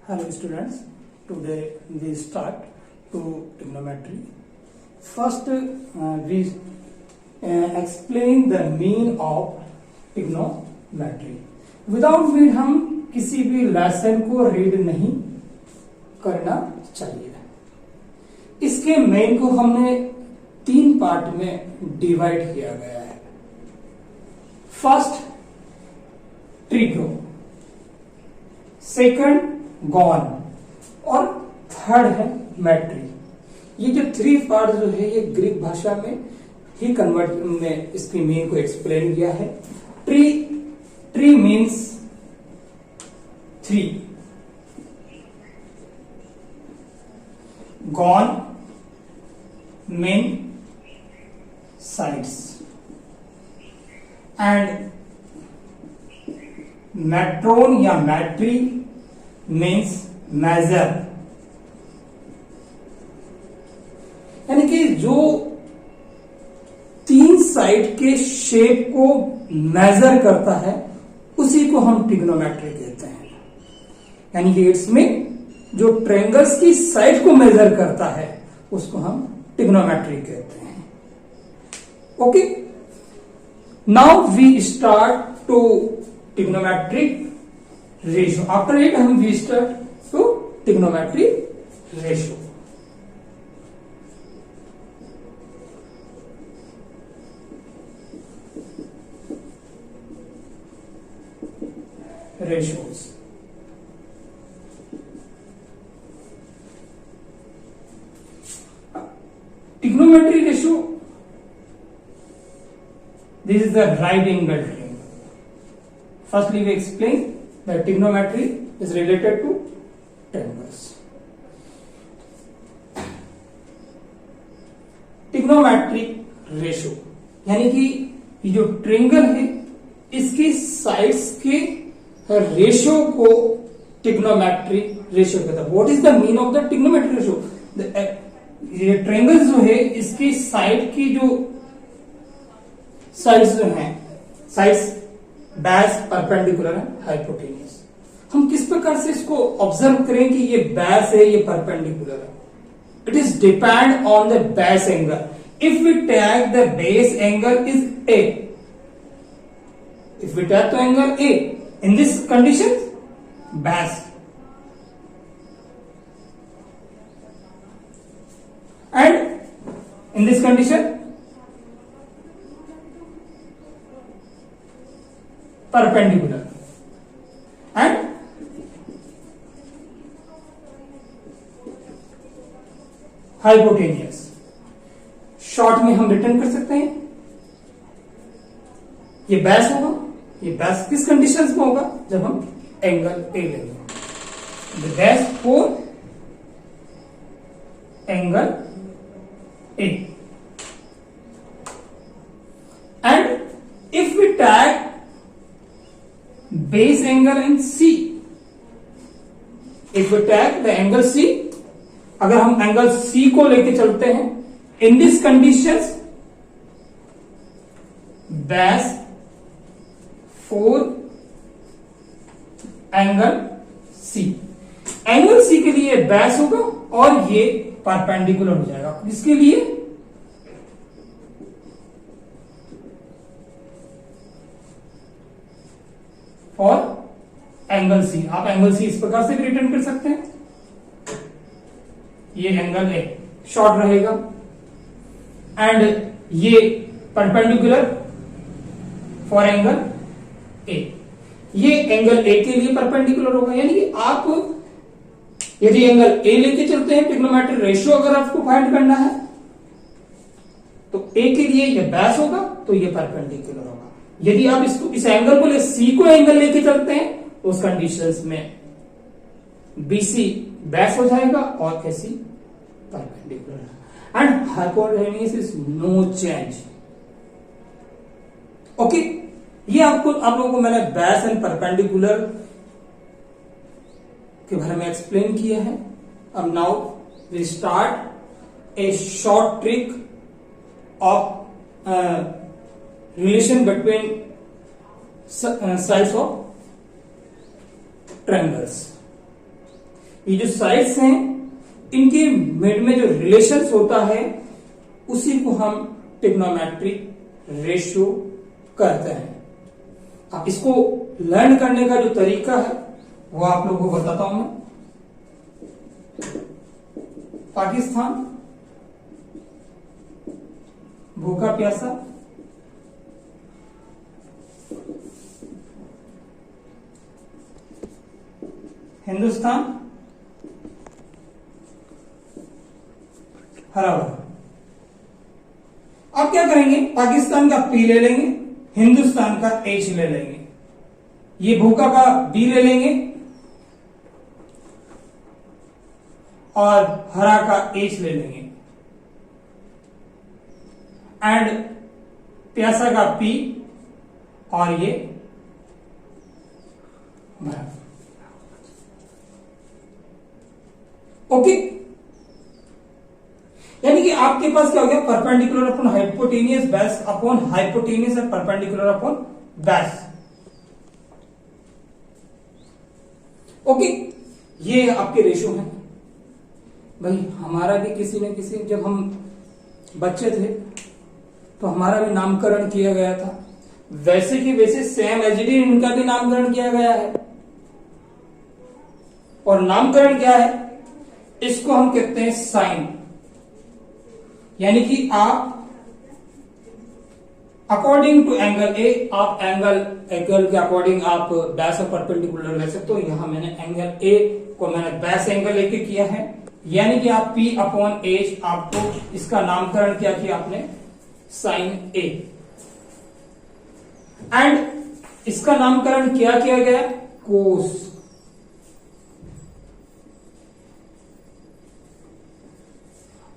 Hello students, today we start to trigonometry. First we explain the mean of trigonometry. Without read हम किसी भी lesson को read नहीं करना चाहिए। इसके मेन को हमने 3 पार्ट में डिवाइड किया गया है। फर्स्ट ट्रिगो, सेकंड गॉन और थर्ड है मैट्री। ये जो 3 पार्ट जो है ये ग्रीक भाषा में ही कन्वर्ट में इसकी मीन को एक्सप्लेन किया है। Tree means 3, gone mean sides and matron या मैट्री मीन्स मेजर, यानी कि जो 3 साइड के शेप को मेजर करता है उसी को हम ट्रिग्नोमेट्री कहते हैं। यानी कि इसमें जो ट्रायंगल्स की साइड को मेजर करता है उसको हम ट्रिग्नोमेट्री कहते हैं। Okay, now we start to trigonometric ratio. After it हम we start to trigonometric ratio. ratios. Trigonometry ratio, this is the right angle triangle. Firstly we explain that trigonometry is related to triangles. Trigonometric ratio यानी कि ये जो triangle है इसकी sides के ratio को trigonometric ratio कहता है। What is the mean of the trigonometric ratio? ये ट्रायंगल जो है इसकी साइड की जो साइड्स जो हैं, साइड्स बेस परपेंडिकुलर है हाइपोटेन्यूज। हम किस प्रकार से इसको ऑब्जर्व करें कि ये बेस है, ये परपेंडिकुलर है? It is depend on the base angle. If we take the base angle is A, if we take the angle A, in this condition base, and in this condition perpendicular, and hypotenuse। Short में हम return कर सकते हैं, ये base होगा। ये base किस conditions में होगा? जब हम एंगल ए लेंगे। The base for angle A, and if we take base angle in C, if we take the angle C, अगर हम एंगल सी को लेके चलते हैं, in this conditions base for angle C, angle C के लिए base होगा और ये परपेंडिकुलर हो जाएगा। इसके लिए फॉर एंगल सी, आप एंगल सी इस प्रकार से भी रिटर्न कर सकते हैं। ये एंगल ए शॉर्ट रहेगा एंड ये परपेंडिकुलर फॉर एंगल ए, ये एंगल ए के लिए परपेंडिकुलर होगा। यानी कि आप यदि एंगल ए लेके चलते हैं, ट्रिग्नोमेट्रिक रेशियो अगर आपको फाइंड करना है तो ए के लिए ये बेस होगा तो ये परपेंडिकुलर होगा। यदि आप इसको इस एंगल को ले सी को एंगल लेके चलते हैं तो उस कंडीशंस में बीसी बेस हो जाएगा और AC perpendicular, and hypotenuse is no change. Okay, ये आप लोगों को मैंने बेस एंड परपेंडिकुलर के बारे में एक्सप्लेन किया है। अब now we start a short trick of relation between sides of triangles. ये जो साइड्स हैं इनके मिड में जो रिलेशंस होता है उसी को हम ट्रिग्नोमेट्रिक रेशियो कहते हैं। अब इसको लर्न करने का जो तरीका है वो आप लोगों को बताता हूं मैं। पाकिस्तान भूखा प्यासा, हिंदुस्तान हरा भरा। अब क्या करेंगे, पाकिस्तान का पी ले लेंगे, हिंदुस्तान का एच ले लेंगे, ये भूखा का बी ले लेंगे और हरा का एच ले लेंगे एंड प्यासा का पी और ये भरा। ओके, यानी कि आपके पास क्या हो गया, perpendicular upon hypotenuse base upon hypotenuse और परपेंडिकुलर अपॉन बेस। ओके, ये आपके रेशो हैं। भाई हमारा भी किसी न किसी, जब हम बच्चे थे तो हमारा भी नामकरण किया गया था, वैसे कि वैसे सेम एज इट इज इनका भी नामकरण किया गया है। और नामकरण क्या है, इसको हम कहते हैं साइन। यानी कि आप अकॉर्डिंग टू एंगल ए, आप एंगल के अकॉर्डिंग आप बेस और परपेंडिकुलर ले सकते हो। यहां मैंने एंगल ए को मैंने बेस एंगल लेके किया है, यानी कि आप P अपॉन एच, आपको इसका नामकरण क्या किया आपने, साइन ए। एंड इसका नामकरण क्या किया गया, कोस।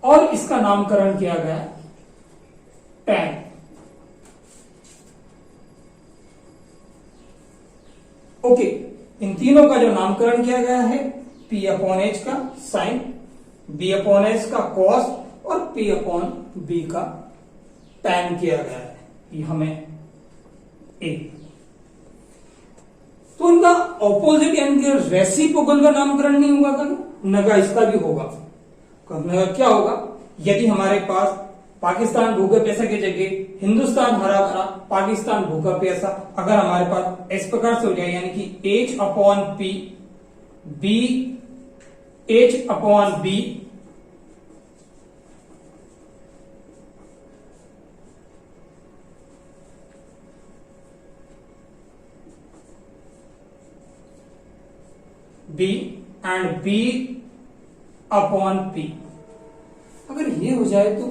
और इसका नामकरण किया गया टैन। ओके, इन तीनों का जो नामकरण किया गया है, P अपॉन एच का साइन, B अपॉन एच का कॉस और P अपॉन बी का टैन किया गया है। ये हमें ए, तो इनका ऑपोजिट यानी कि रेसिप्रोकल का नामकरण नहीं होगा क्या, नगा इसका भी होगा। क्या होगा, यदि हमारे पास पाकिस्तान भूखा प्यासा की जगह हिंदुस्तान हरा भरा, पाकिस्तान भूखा प्यासा, अगर हमारे पास इस प्रकार से हो जाए, यानी कि H upon P, B H upon B, B and B upon P, अगर ये हो जाए तो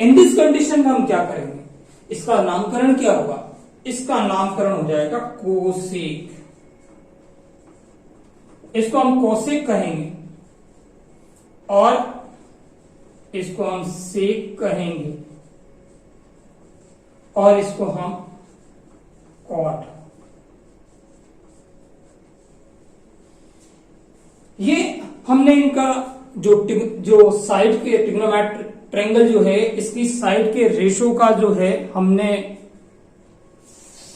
इन दिस कंडीशन में हम क्या करेंगे, इसका नामकरण क्या होगा, इसका नामकरण हो जाएगा कोसेक। इसको हम कोसेक कहेंगे और इसको हम सेक कहेंगे और इसको हम कॉट। ये हमने इनका जो साइड के ट्रिग्नोमेट्रिक ट्रायंगल जो है, इसकी साइड के रेशो का जो है हमने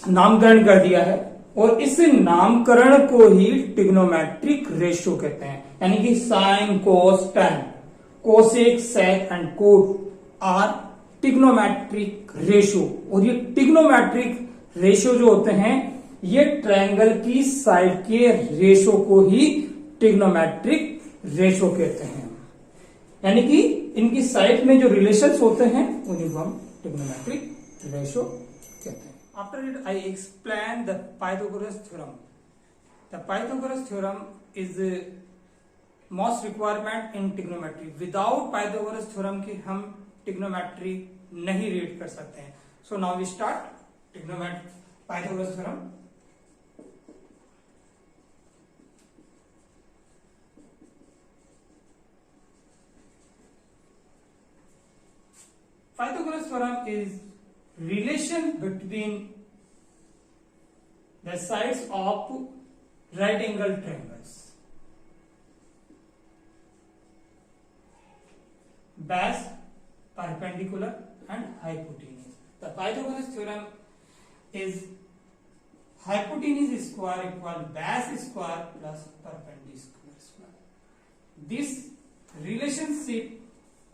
नामकरण कर दिया है और इस नामकरण को ही ट्रिग्नोमेट्रिक रेशो कहते हैं। यानी कि sine cos tan, cosec sec and cot are trigonometric ratio. और ये ट्रिग्नोमेट्रिक रेशो जो होते हैं, ये ट्रायंगल की साइड के रेशो को ही ट्रिग्नोमेट्रिक रेशो कहते हैं। यानी कि इनकी साइड में जो रिलेशंस होते हैं उन्हीं को हम ट्रिग्नोमेट्रिक रेशो कहते हैं। After it I explain the Pythagoras theorem. The Pythagoras theorem is most requirement in trigonometry. Without Pythagoras theorem के हम ट्रिग्नोमेट्री नहीं रीड कर सकते हैं। So now we start trigonometry Pythagoras theorem. Pythagoras theorem is relation between the sides of right angle triangles. Base, perpendicular and hypotenuse. The Pythagoras theorem is hypotenuse square equal base square plus perpendicular square. This relationship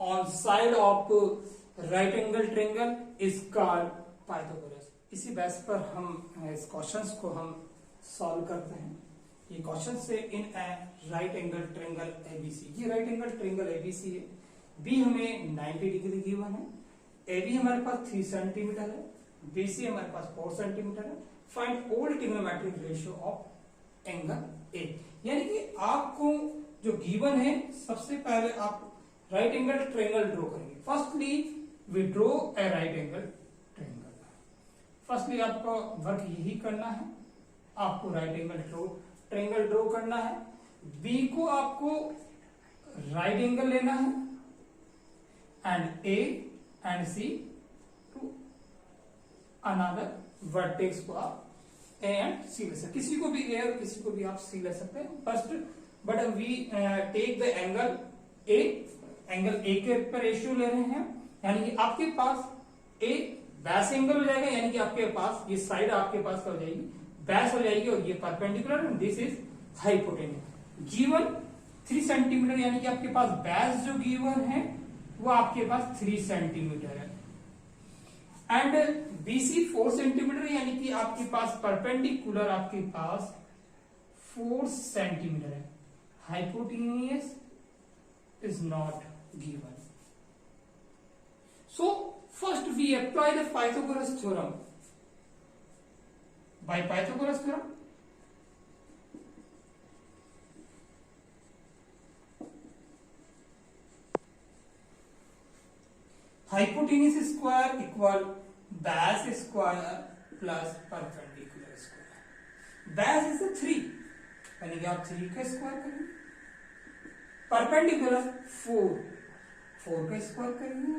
on side of right angle triangle is called Pythagoras. इसी base पर हम इस questions को हम solve करते हैं. ये question से in right angle triangle ABC, ये राइट एंगल ट्रायंगल एबीसी है. बी हमें 90 डिग्री गिवन है, एबी हमारे पास 3 सेंटीमीटर है, बीसी हमारे पास 4 सेंटीमीटर है. Find all trigonometric ratio of angle A. यानी कि आपको जो गिवन है, सबसे पहले आप राइट एंगल ट्रायंगल ड्रॉ करेंगे. Firstly we draw a right angle triangle. Firstly आपको वर्क यही करना है, आपको राइट एंगल ट्रायंगल ड्रॉ करना है. बी को आपको राइट एंगल लेना है and A and C to another vertex को आप ए एंड सी ले सकते. किसी को भी ए और किसी को भी आप सी ले सकते हैं. First but we take the angle A. Angle A के ऊपर रेशियो ले रहे हैं, यानी कि आपके पास ए बेस एंगल हो जाएगा, यानी कि आपके पास ये साइड आपके पास हो जाएगी, बेस हो जाएगी, और ये perpendicular and this is hypotenuse. Given 3 centimetre, यानी कि आपके पास बेस जो गिवन है वो आपके पास 3 सेंटीमीटर है. एंड बीसी 4 सेंटीमीटर, यानी कि आपके पास परपेंडिकुलर आपके पास 4 सेंटीमीटर है. Hypotenuse is not given. So first we apply the Pythagoras theorem. By Pythagoras theorem, hypotenuse square equal base square plus perpendicular square. Base is a 3, यानी कि आप 3 का स्क्वायर करेंगे. परपेंडिकुलर 4 का स्क्वायर करेंगे.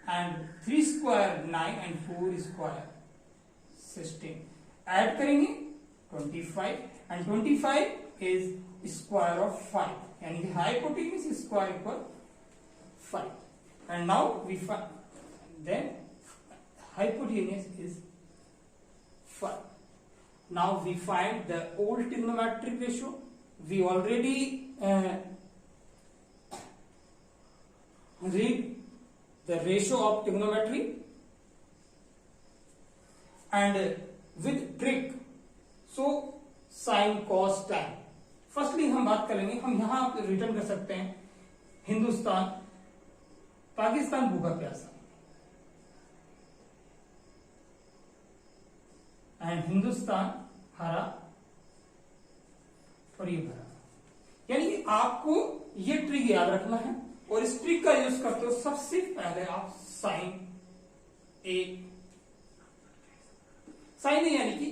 And 3 square 9 and 4 square 16. Add करेंगे 25 and 25 is square of 5, यानी कि hypotenuse square equal 5. And now we then hypotenuse is 5. Now we find the old trigonometric ratio. We already read the ratio of trigonometry and with trick. So sin cos tan. Firstly हम बात करेंगे, हम यहां return कर सकते हैं हिंदुस्तान पाकिस्तान भूखा प्यासा एंड हिंदुस्तान हरा और ये भरा. यानी कि आपको ये ट्रिक याद रखना है, और इस ट्रिक का यूज करते हो सबसे पहले आप साइन ए यानी कि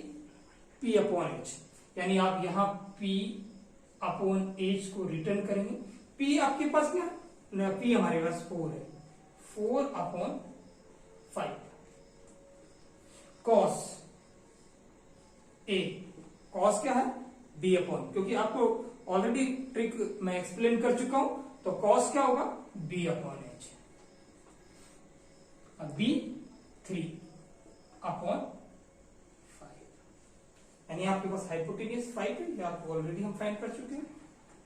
P अपॉन एच, यानी आप यहां P अपॉन एच को रिटर्न करेंगे. P आपके पास क्या है, P हमारे पास 4 है, 4 अपॉन 5 कॉस ए. कॉस क्या है, B अपॉन, क्योंकि आपको ऑलरेडी ट्रिक मैं एक्सप्लेन कर चुका हूं, तो कॉस क्या होगा, B upon H. B 3 upon 5, यानी आपके पास हाइपोटेन्यूज 5 है, ये आपको ऑलरेडी हम फाइंड कर चुके हैं.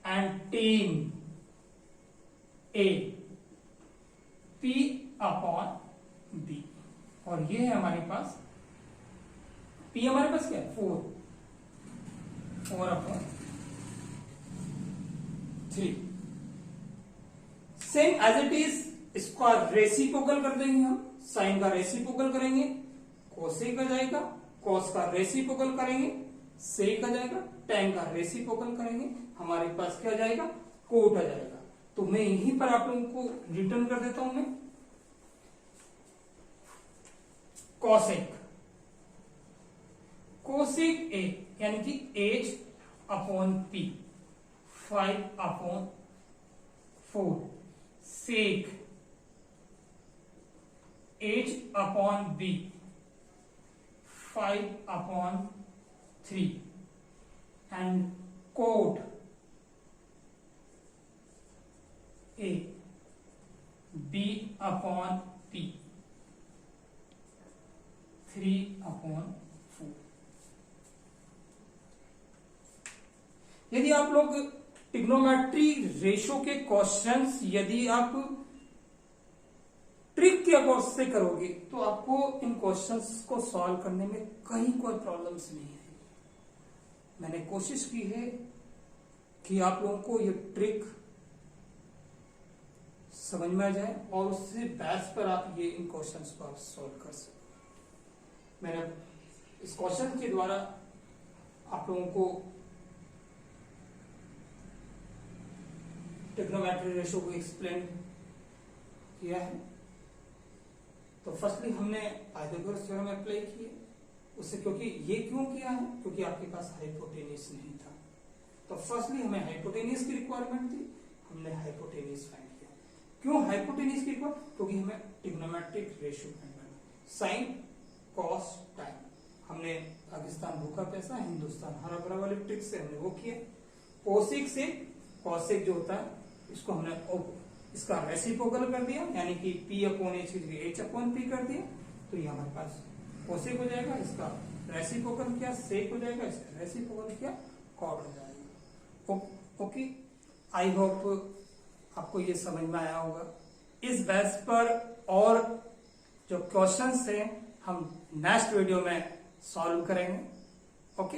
And ten A P upon B, और ये है हमारे पास P हमारे पास क्या है, 4 upon 3. Same as it is, इसका रेसिप्रोकल कर देंगे हम. साइन का रेसिप्रोकल करेंगे, कोसेक आ जाएगा. कॉस का रेसिप्रोकल करेंगे, सेक आ जाएगा. टेन का रेसिप्रोकल करेंगे, हमारे पास क्या आ जाएगा, कोट आ जाएगा. तो मैं यहीं पर आप लोगों को रिटर्न कर देता हूं. मैं कोसेक ए यानी कि H upon P 5 upon 4. Sec H upon B 5 upon 3. And cot A B upon P 3 upon 4. यदि आप लोग ट्रिग्नोमेट्री रेशो के क्वेश्चंस यदि आप ट्रिक के अकॉर्ड से करोगे तो आपको इन क्वेश्चंस को सॉल्व करने में कहीं कोई प्रॉब्लम्स नहीं है। मैंने कोशिश की है कि आप लोगों को ये ट्रिक समझ में आ जाए और उससे बेस पर आप ये इन क्वेश्चंस को आप सॉल्व कर सको। मैंने इस क्वेश्चन के द्वारा आप लोगों को ट्रिग्नोमेट्री रेशो को एक्सप्लेन किया है। तो फर्स्टली हमने पाइथागोरस थ्योरम अप्लाई किए उससे, क्योंकि ये क्यों किया है, क्योंकि आपके पास हाइपोटेन्यूस नहीं था। तो फर्स्टली हमें हाइपोटेन्यूस की रिक्वायरमेंट थी, हमने हाइपोटेन्यूस फाइंड किया। क्यों हाइपोटेन्यूस की रिक्वायरमेंट, क्योंकि हमें ट्रिग्नोमेट्रिक रेशो फाइंड करना, साइन कॉस टाइम। हमने पाकिस्तान भूखा पैसा हिंदुस्तान हरा भरा वाले ट्रिक से हमने वो किया। कोसेक से कॉसेक जो होता है इसको हमने इसका रेसिप्रोकल कर दिया, यानी कि P अपॉन H की जगह H अपॉन P कर दिया, तो ये हमारे पास कोसेक हो जाएगा। इसका रेसिप्रोकल किया सेक हो जाएगा, इसका रेसिप्रोकल किया कॉट हो जाएगा। ओके, आई होप आपको ये समझ में आया होगा। इस बेस पर और जो क्वेश्चंस हैं हम नेक्स्ट वीडियो में सॉल्व करेंगे। ओके।